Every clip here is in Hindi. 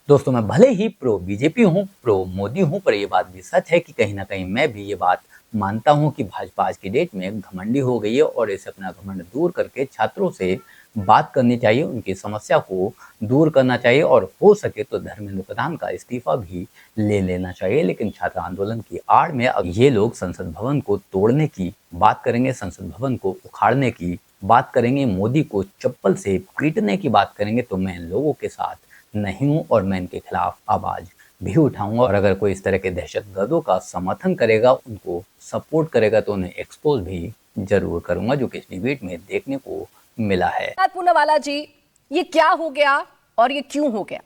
दोस्तों, मैं भले ही प्रो बीजेपी हूँ, प्रो मोदी हूँ, पर ये बात भी सच है कि कहीं न कहीं मैं भी ये बात मानता हूँ कि भाजपा आज की डेट में घमंडी हो गई है और इसे अपना घमंड दूर करके छात्रों से बात करनी चाहिए, उनकी समस्या को दूर करना चाहिए और हो सके तो धर्मेंद्र प्रधान का इस्तीफा भी ले लेना चाहिए। लेकिन छात्र आंदोलन की आड़ में अब ये लोग संसद भवन को तोड़ने की बात करेंगे, संसद भवन को उखाड़ने की बात करेंगे, मोदी को चप्पल से पीटने की बात करेंगे, तो मैं इन लोगों के साथ नहीं हूं और मैं इनके खिलाफ आवाज भी उठाऊंगा। और अगर कोई इस तरह के दहशतगर्दों का समर्थन करेगा, उनको सपोर्ट करेगा, तो उन्हें एक्सपोज भी जरूर करूंगा, जो कि इस डिबेट में देखने को मिला है। पूनावाला जी, ये क्या हो गया और ये क्यों हो गया?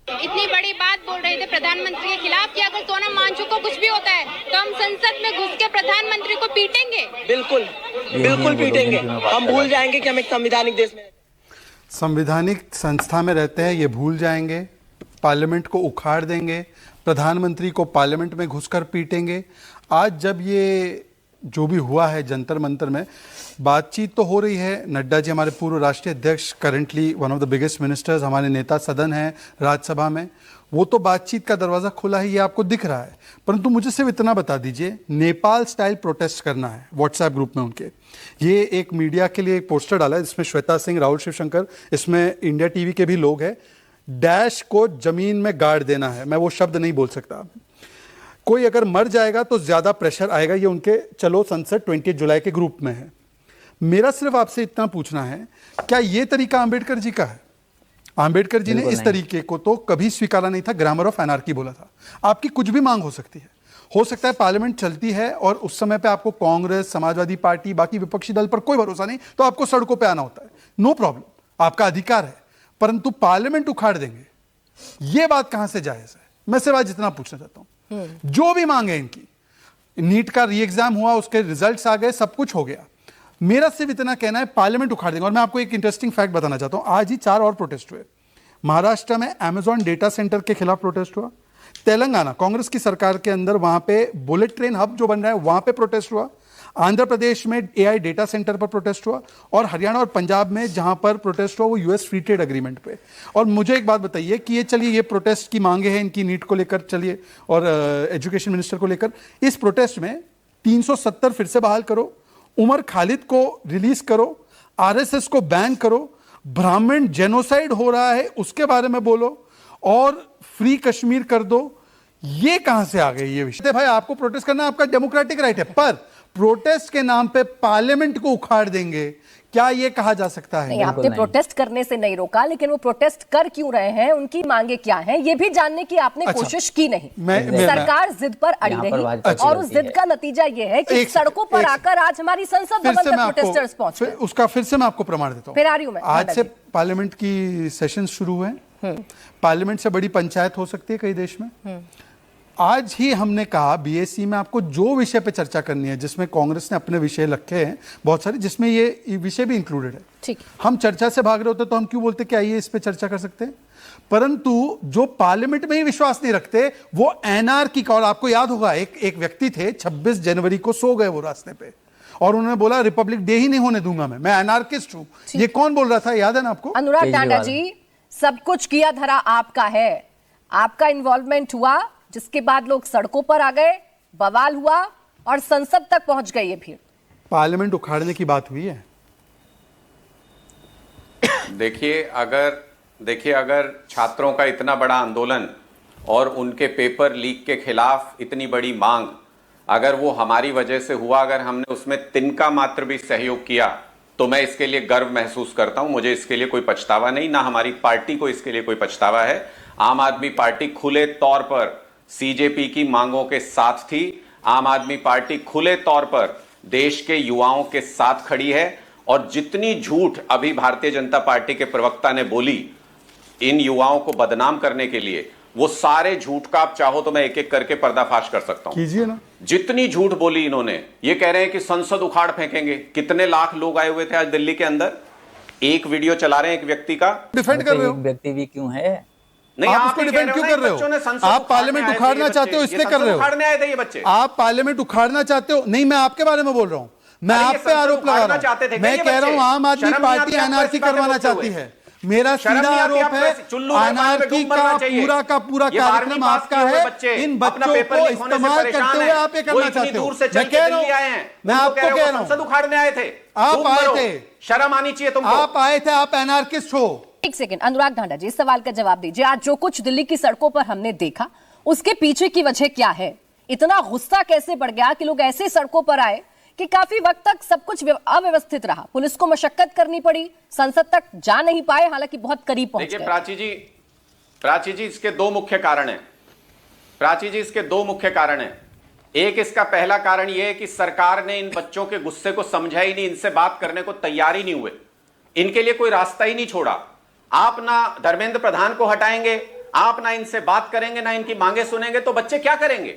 इतनी बड़ी बात बोल रहे थे प्रधानमंत्री के खिलाफ कि अगर सोनम वांगचुक को कुछ भी होता है तो हम संसद में घुस के प्रधानमंत्री को पीटेंगे। बिल्कुल बिल्कुल पीटेंगे। हम भूल जाएंगे कि हम एक संवैधानिक देश में, संवैधानिक संस्था में रहते हैं, ये भूल जाएंगे, पार्लियामेंट को उखाड़ देंगे, प्रधानमंत्री को पार्लियामेंट में घुसकर पीटेंगे। आज जब ये जो भी हुआ है जंतर मंतर में, बातचीत तो हो रही है। नड्डा जी हमारे पूर्व राष्ट्रीय अध्यक्ष, currently one of the biggest ministers, हमारे नेता सदन हैं राज्यसभा में, वो तो बातचीत का दरवाज़ा खुला है, ये आपको दिख रहा है। परंतु मुझे सिर्फ इतना बता दीजिए, नेपाल स्टाइल प्रोटेस्ट करना है व्हाट्सएप ग्रुप में उनके, ये एक मीडिया के लिए एक पोस्टर डाला है जिसमें श्वेता सिंह, राहुल शिवशंकर, इसमें इंडिया टीवी के भी लोग हैं। डैश को जमीन में गाड़ देना है, मैं वो शब्द नहीं बोल सकता। कोई अगर मर जाएगा तो ज्यादा प्रेशर आएगा, ये उनके चलो संसद 20 जुलाई के ग्रुप में है। मेरा सिर्फ आपसे इतना पूछना है, क्या ये तरीका अंबेडकर जी का है? अंबेडकर जी ने इस तरीके को तो कभी स्वीकारा नहीं था, ग्रामर ऑफ एनार्की बोला था। आपकी कुछ भी मांग हो सकती है, हो सकता है पार्लियामेंट चलती है और उस समय पे आपको कांग्रेस, समाजवादी पार्टी, बाकी विपक्षी दल पर कोई भरोसा नहीं, तो आपको सड़कों पे आना होता है, नो प्रॉब्लम, आपका अधिकार है। परंतु पार्लियामेंट उखाड़ देंगे, ये बात कहां से जायज है? मैं सिर्फ आज जितना पूछना चाहता हूं, जो भी मांगे इनकी, नीट का री एग्जाम हुआ, उसके रिजल्ट्स आ गए, सब कुछ हो गया, मेरा सिर्फ इतना कहना है पार्लियामेंट उखाड़ देंगे। और मैं आपको एक इंटरेस्टिंग फैक्ट बताना चाहता हूं, आज ही 4 और प्रोटेस्ट हुए। महाराष्ट्र में अमेजॉन डेटा सेंटर के खिलाफ प्रोटेस्ट हुआ, तेलंगाना कांग्रेस की सरकार के अंदर वहां पे बुलेट ट्रेन हब जो बन रहा है वहां पे प्रोटेस्ट हुआ, आंध्र प्रदेश में एआई डेटा सेंटर पर प्रोटेस्ट हुआ, और हरियाणा और पंजाब में जहां पर प्रोटेस्ट हुआ वो यूएस फ्री ट्रेड एग्रीमेंट पे। और मुझे एक बात बताइए कि ये चलिए, ये प्रोटेस्ट की मांगे हैं इनकी, नीट को लेकर चलिए, और एजुकेशन मिनिस्टर को लेकर, इस प्रोटेस्ट में 370 फिर से बहाल करो, उमर खालिद को रिलीज करो, आरएसएस को बैन करो, ब्राह्मण जेनोसाइड हो रहा है उसके बारे में बोलो, और फ्री कश्मीर कर दो। ये कहां से आ गए ये विषय? भाई, आपको प्रोटेस्ट करना आपका डेमोक्रेटिक राइट है, पर प्रोटेस्ट के नाम पे पार्लियामेंट को उखाड़ देंगे, क्या ये कहा जा सकता है? नहीं, आपने प्रोटेस्ट करने से नहीं रोका, लेकिन वो प्रोटेस्ट कर क्यों रहे हैं, उनकी मांगे क्या हैं, ये भी जानने की आपने कोशिश की नहीं। सरकार जिद पर अड़ी रही और उस जिद का नतीजा ये है कि सड़कों पर आकर आज हमारी संसद भवन तक प्रोटेस्टर्स पहुंचे। उसका फिर से मैं आपको प्रमाण देता हूं, फिर आ रही हूं मैं। आज से पार्लियामेंट की सेशन शुरू हुए, पार्लियामेंट से बड़ी पंचायत हो सकती है कई देश में। आज ही हमने कहा बीएससी में आपको जो विषय पे चर्चा करनी है, जिसमें कांग्रेस ने अपने विषय रखे हैं बहुत सारे, जिसमें ये विषय भी इंक्लूडेड है, ठीक, हम चर्चा से भाग रहे होते तो हम क्यों बोलते कि आइए इस पे चर्चा कर सकते हैं। परंतु जो पार्लियामेंट में ही विश्वास नहीं रखते वो एनआरकी का, और आपको याद होगा एक व्यक्ति थे 26 जनवरी को सो गए वो रास्ते पे, और उन्होंने बोला रिपब्लिक डे ही नहीं होने दूंगा मैं एनार्किस्ट हूं। ये कौन बोल रहा था, याद है ना आपको? अनुराग टांडा जी, सब कुछ किया धरा आपका है, आपका इन्वॉल्वमेंट हुआ, जिसके बाद लोग सड़कों पर आ गए, बवाल हुआ और संसद तक पहुंच गई है भीड़। पार्लियामेंट उखाड़ने की बात हुई है। देखिए अगर छात्रों का इतना बड़ा आंदोलन और उनके पेपर लीक के खिलाफ इतनी बड़ी मांग, अगर वो हमारी वजह से हुआ, अगर हमने उसमें तिनका मात्र भी सहयोग किया, तो मैं इसके लिए गर्व महसूस करता हूं। मुझे इसके लिए कोई पछतावा नहीं, ना हमारी पार्टी को इसके लिए कोई पछतावा है। आम आदमी पार्टी खुले तौर पर सीजेपी की मांगों के साथ थी। आम आदमी पार्टी खुले तौर पर देश के युवाओं के साथ खड़ी है, और जितनी झूठ अभी भारतीय जनता पार्टी के प्रवक्ता ने बोली इन युवाओं को बदनाम करने के लिए, वो सारे झूठ का आप चाहो तो मैं एक एक करके पर्दाफाश कर सकता हूं। कीजिए ना। जितनी झूठ बोली इन्होंने, ये कह रहे हैं कि संसद उखाड़ फेंकेंगे। कितने लाख लोग आए हुए थे आज दिल्ली के अंदर? एक वीडियो चला रहे हैं एक व्यक्ति का, डिफेंड कर रहे हो। व्यक्ति भी क्यों है? नहीं, आप उसको डिफेंड क्यों कर रहे हो? आप पार्लियामेंट उखाड़ना चाहते हो इसलिए कर रहे हो। उखाड़ने आए थे ये बच्चे। आप पार्लियामेंट उखाड़ना चाहते हो? नहीं, मैं आपके बारे में बोल रहा हूं। मैं अरे ये आप पे आरोप संसद लगा उखाड़ना रहा चाहते थे हूं। क्या मैं ये कह रहा बच्चे? हूं आम आदमी शर्म नहीं पार्टी आती आपको अनारकी ऐसी बातें करवाना बोलते चाहती हुए? है। मेरा शर्म सीधा नहीं आती आरोप आपको है ऐसी? चुल्लू में पानी में अनारकी डूब मरना चाहिए। का पूरा ये कार्यक्रम 12वीं पास आपका किए हुए है। बच्चे इन अपना बच्चों पेपर को लीक होने से इस्तेमाल परेशान करते हुए हैं। आप ये वो करना इतनी चाहते हो। दूर से मैं चल के कह रहा दिल्ली आए हूं, हैं। मैं उनको आपको कह रहे कह हो रहा हूं, संसद उखाड़ने आए थे। आप खूब आए मरो। थे, शर्म आनी चाहिए तुमको। आप आए थे, आप एनार्किस्ट हो। एक सेकंड, अनुराग ढांडा जी, इस सवाल का जवाब दीजिए। आज जो कुछ दिल्ली की सड़कों पर हमने देखा, उसके पीछे की वजह क्या है? इतना गुस्सा कैसे बढ़ गया कि लोग ऐसे सड़कों पर आए कि काफी वक्त तक सब कुछ अव्यवस्थित रहा, पुलिस को मशक्कत करनी पड़ी, संसद तक जा नहीं पाए, हालांकि बहुत करीब पहुंच गए। देखिए प्राची जी इसके दो मुख्य कारण हैं। प्राची जी इसके दो मुख्य कारण हैं। एक, इसका पहला कारण यह है कि सरकार ने इन बच्चों के गुस्से को समझा ही नहीं, इनसे बात करने को तैयार ही नहीं हुए, इनके लिए कोई रास्ता ही नहीं छोड़ा। आप ना धर्मेंद्र प्रधान को हटाएंगे, आप ना इनसे बात करेंगे, ना इनकी मांगे सुनेंगे, तो बच्चे क्या करेंगे?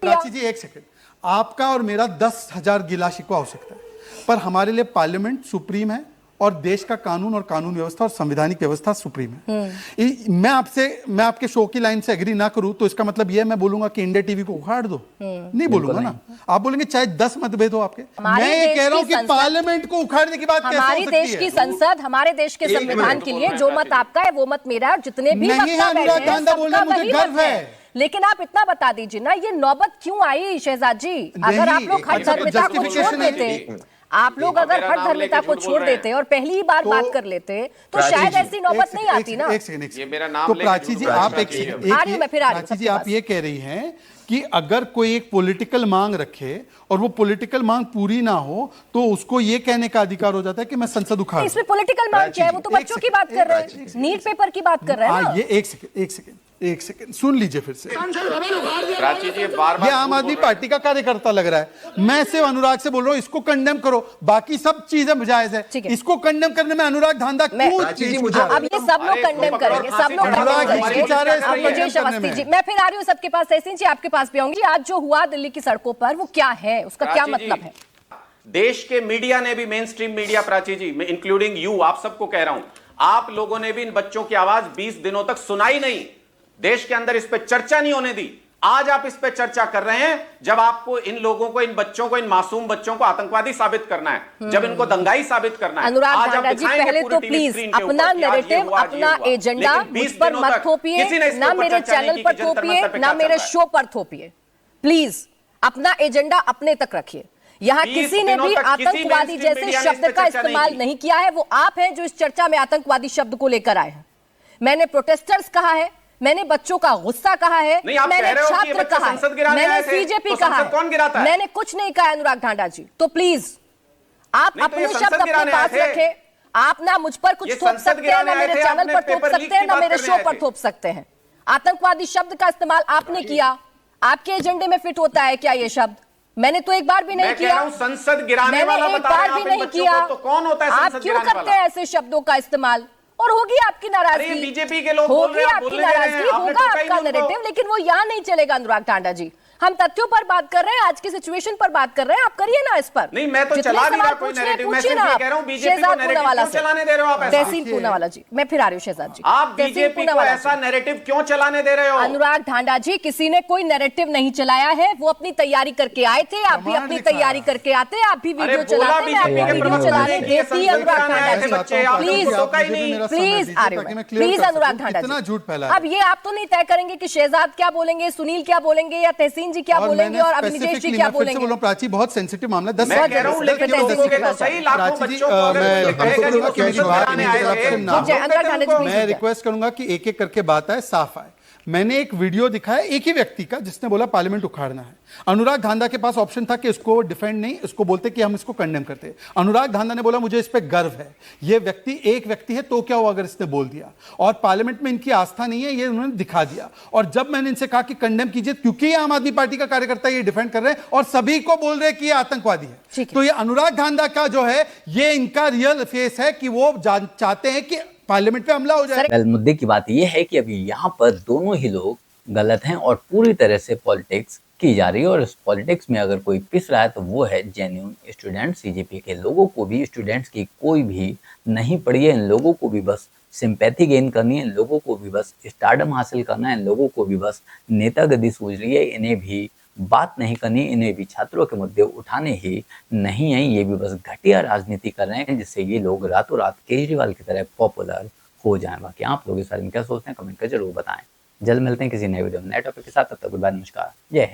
प्राची जी एक सेकंड, आपका और मेरा 10,000 गिला शिकवा हो सकता है, पर हमारे लिए पार्लियामेंट सुप्रीम है और देश का कानून और कानून व्यवस्था और संवैधानिक व्यवस्था सुप्रीम है। मैं आपके शो की लाइन से एग्री ना करूं तो इसका मतलब यह मैं बोलूंगा कि इंडिया टीवी को उखाड़ दो, नहीं बोलूंगा ना। आप बोलेंगे चाहे 10 मतभेद हो आपके, मैं ये कह रहा हूं कि पार्लियामेंट को उखाड़ने की बात कैसे हो सकती है? हमारी देश की संसद, हमारे देश के संविधान के लिए जो मत आपका है वो मत मेरा है, और जितने भी नहीं है अनुराग गांधा बोल रहे हैं, मुझे गर्व है। लेकिन आप इतना बता दीजिए ना, ये नौबत क्यों आई शहजाद जी? अगर आप लोग हर धर्मिता को छोड़ देते, आप लोग अगर हर धर्मिता को छोड़ देते और पहली बार बात कर लेते, तो शायद ऐसी नौबत नहीं आती ना। ये मेरा नाम तो प्राची जी आप प्राची जी आप ये कह रही हैं कि अगर कोई एक पॉलिटिकल मांग रखे और वो पॉलिटिकल मांग पूरी ना हो तो उसको ये कहने का अधिकार हो जाता है कि मैं संसद उखाड़। इसमें पॉलिटिकल मांग क्या है? वो तो बच्चों की बात कर रहे हैं, नीट पेपर की बात कर रहे हैं ना। ये एक सेकंड सुन लीजिए फिर से। प्राची जी बार-बार ये आम आदमी पार्टी का कार्यकर्ता लग रहा है। मैं सिर्फ अनुराग से बोल रहा हूँ इसको कंडेम करो, बाकी सब चीजें जायज है। इसको कंडेम करने में अनुराग धांधा क्यों? अब ये सब लोग कंडेम करेंगे, सब लोग मुझे अवस्थी जी, मैं फिर आ रही हूँ सबके पास। तहसीन जी आपके पास भी आऊंगी। आज जो हुआ दिल्ली की सड़कों पर वो क्या है, उसका क्या मतलब है? देश के मीडिया ने भी, main stream media Prachi ji, including you, आप सबको कह रहा हूं, आप लोगों ने भी इन बच्चों की आवाज 20 दिनों तक सुनाई नहीं, देश के अंदर इस पे चर्चा नहीं होने दी। आज आप इस पे चर्चा कर रहे हैं जब आपको इन लोगों को, इन बच्चों को, इन मासूम बच्चों को आतंकवादी साबित करना है, जब इनको दंगाई साबित करना है। अनुराग ढांडा जी, पहले तो प्लीज अपना नैरेटिव, अपना एजेंडा मुझ पर मत थोपिए, ना मेरे चैनल पर थोपिए, ना मेरे शो पर थोपिए। प्लीज अपना एजेंडा अपने तक रखिए। यहाँ किसी ने भी आतंकवादी जैसे शब्द का इस्तेमाल नहीं किया है। वो आप हैं जो इस चर्चा में आतंकवादी शब्द को लेकर आए हैं। मैंने प्रोटेस्टर्स कहा है, मैंने बच्चों का गुस्सा कहा है, मैंने छात्र कहा है, मैंने बीजेपी कहा है, मैंने कुछ नहीं कहा अनुराग ढांडा जी। तो प्लीज आप अपने शब्द अपने पास रखें। आप ना मुझ पर कुछ थोप सकते हैं, ना मेरे चैनल पर थोप सकते हैं, ना मेरे शो पर थोप सकते हैं। आतंकवादी शब्द का इस्तेमाल आपने किया, आपके एजेंडे में फिट होता है क्या ये शब्द? मैंने तो एक बार भी नहीं किया। संसद गिराने वाला बता रहे हैं आप इन बच्चों को, तो कौन होता है आप क्यों करते हैं ऐसे शब्दों का इस्तेमाल? और होगी आपकी नाराजगी, बीजेपी के लोग बोल रहे हैं, आपकी नाराजगी, होगा आपका नैरेटिव, लेकिन वो यहां नहीं चलेगा। अनुराग ढांडा जी, हम तथ्यों पर बात कर रहे हैं, आज की सिचुएशन पर बात कर रहे हैं, आप करिए ना इस पर। नहीं, मैं तो चला नहीं रहा कोई नैरेटिव, मैं सिर्फ ये कह रहा हूं बीजेपी को नैरेटिव क्यों चलाने दे रहे हो आप? तहसील पूनावाला जी, मैं फिर आ रही हूं शहजाद जी। आप बीजेपी को ऐसा नैरेटिव क्यों चलाने दे रहे हो? अनुराग ढांडा जी, किसी ने कोई नैरेटिव नहीं चलाया है, वो अपनी तैयारी करके आए थे, आप भी अपनी तैयारी करके आते, आप भी वीडियो चलाते हैं, वीडियो चलाने देती है अनुराग ढांडा जी। प्लीज आ रहे हो, प्लीज अनुराग ढांडा जी। अब ये आप तो नहीं तय करेंगे कि शहजाद क्या बोलेंगे, सुनील क्या बोलेंगे, या तहसीन जी क्या बोलेंगे, और अभिनीश जी क्या बोलेंगे? प्राची बहुत सेंसिटिव मामला, 10 मैं कह रहा हूं, लेकिन सही लाखों बच्चों को अगर मैं रिक्वेस्ट करूंगा कि एक एक करके बात आए, साफ आए। मैंने एक वीडियो दिखाया एक ही व्यक्ति का जिसने बोला पार्लियामेंट उखाड़ना है। अनुराग धांधा के पास ऑप्शन था कि इसको डिफेंड नहीं, इसको बोलते कि हम इसको कंडेम करते। अनुराग धांधा ने बोला मुझे इस पे गर्व है। ये व्यक्ति एक व्यक्ति है तो क्या हुआ अगर इसने बोल दिया, और पार्लियामेंट में इनकी आस्था नहीं है, ये उन्होंने दिखा दिया। और जब मैंने इनसे कहा कि कंडेम कीजिए, क्योंकि ये आम आदमी पार्टी का कार्यकर्ता ये डिफेंड कर रहे हैं और सभी को बोल रहे हैं कि ये आतंकवादी है, तो ये अनुराग धांधा का जो है ये इनका रियल फेस है कि वो चाहते हैं कि पार्लियामेंट पे हमला हो जाए। मुद्दे की बात यह है कि अभी यहाँ पर दोनों ही लोग गलत हैं और पूरी तरह से पॉलिटिक्स की जा रही है, और इस पॉलिटिक्स में अगर कोई पिस रहा है तो वो है जेन्युइन स्टूडेंट्स। सीजेपी के लोगों को भी स्टूडेंट्स की कोई भी नहीं पड़ी है, इन लोगों को भी बस सिंपैथी गेन करनी है, इन लोगों को भी बस स्टारडम हासिल करना है, इन लोगों को भी बस नेता गद्दी सूझ रही है, इन्हें भी बात नहीं करनी, इन्हें भी छात्रों के मुद्दे उठाने ही नहीं है, ये भी बस घटिया राजनीति कर रहे हैं जिससे ये लोग रातों रात केजरीवाल की तरह पॉपुलर हो जाएं। बाकी आप लोग इस बारे में क्या सोचते हैं कमेंट कर जरूर बताएं। जल्द मिलते हैं किसी नए वीडियो में नए टॉपिक के साथ, तब तक गुड बाय, नमस्कार, जय हिंद।